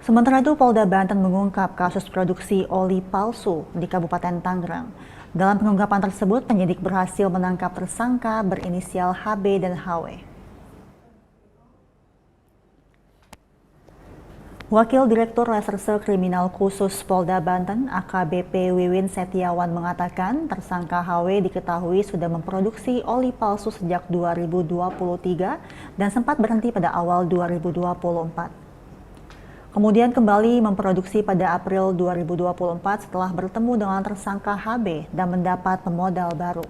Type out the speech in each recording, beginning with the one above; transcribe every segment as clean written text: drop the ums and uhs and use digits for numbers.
Sementara itu, Polda Banten mengungkap kasus produksi oli palsu di Kabupaten Tangerang. Dalam pengungkapan tersebut, penyidik berhasil menangkap tersangka berinisial HB dan HW. Wakil Direktur Reserse Kriminal Khusus Polda Banten, AKBP Wiwin Setiawan mengatakan, tersangka HW diketahui sudah memproduksi oli palsu sejak 2023 dan sempat berhenti pada awal 2024. Kemudian kembali memproduksi pada April 2024 setelah bertemu dengan tersangka HB dan mendapat pemodal baru.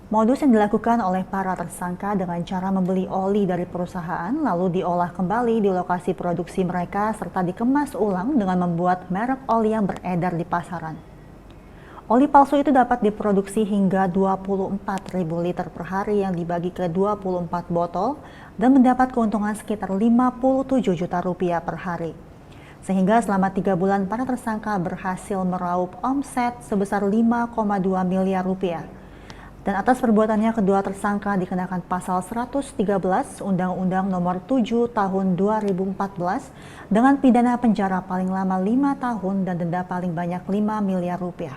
Modus yang dilakukan oleh para tersangka dengan cara membeli oli dari perusahaan lalu diolah kembali di lokasi produksi mereka serta dikemas ulang dengan membuat merek oli yang beredar di pasaran. Oli palsu itu dapat diproduksi hingga 24.000 liter per hari yang dibagi ke 24 botol dan mendapat keuntungan sekitar 57 juta rupiah per hari. Sehingga selama 3 bulan para tersangka berhasil meraup omset sebesar 5,2 miliar rupiah. Dan atas perbuatannya kedua tersangka dikenakan pasal 113 Undang-Undang Nomor 7 Tahun 2014 dengan pidana penjara paling lama 5 tahun dan denda paling banyak 5 miliar rupiah.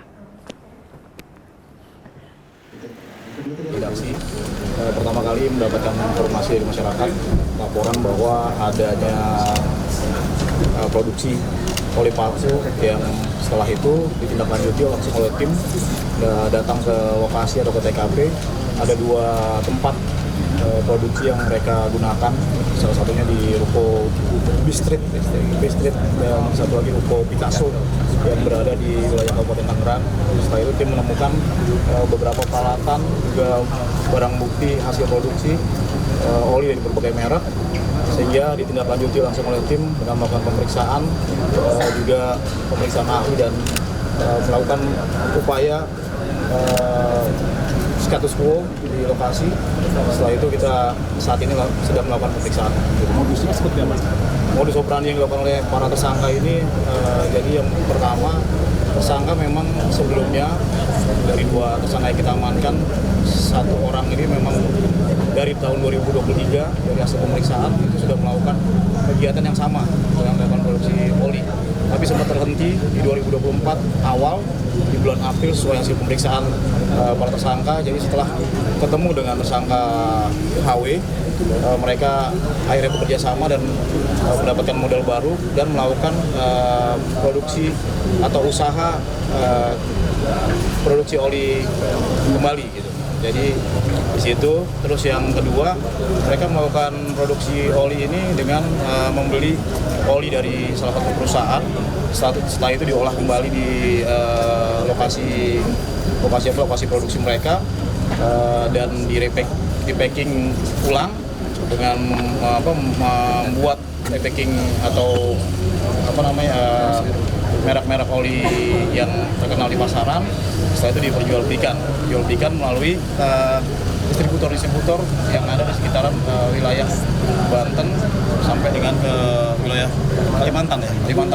Redaksi pertama kali mendapatkan informasi dari masyarakat laporan bahwa adanya produksi oli palsu yang setelah itu ditindaklanjuti langsung oleh tim datang ke lokasi atau ke TKP. Ada 2 tempat produksi yang mereka gunakan, salah satunya di ruko Bistrit dan satu lagi ruko Picasso yang berada di wilayah Kabupaten Tangerang. Setelah itu tim menemukan beberapa peralatan juga barang bukti hasil produksi oli dari berbagai merek, sehingga ditindaklanjuti langsung oleh tim dengan melakukan pemeriksaan, juga pemeriksaan ahli dan melakukan upaya status quo di lokasi. Setelah itu kita saat ini sedang melakukan pemeriksaan. Modusnya seperti apa? Modus operandi yang dilakukan oleh para tersangka ini, jadi yang pertama, tersangka memang sebelumnya dari 2 tersangka yang kita amankan, 1 orang ini memang dari tahun 2023 dari hasil pemeriksaan itu sudah melakukan kegiatan yang sama dengan melakukan produksi oli, tapi sempat terhenti di 2024 awal di bulan April sesuai hasil pemeriksaan para tersangka. Jadi setelah ketemu dengan tersangka HW, mereka akhirnya bekerja sama dan mendapatkan modal baru dan melakukan produksi atau usaha produksi oli kembali gitu. Jadi di situ. Terus yang kedua, mereka melakukan produksi oli ini dengan membeli oli dari salah satu perusahaan. Setelah itu diolah kembali di lokasi produksi mereka dan di packing ulang dengan membuat packing atau merek-merek oli yang terkenal di pasaran. Setelah itu diperjualbelikan melalui distributor yang ada di sekitaran wilayah Banten sampai dengan ke wilayah Kalimantan.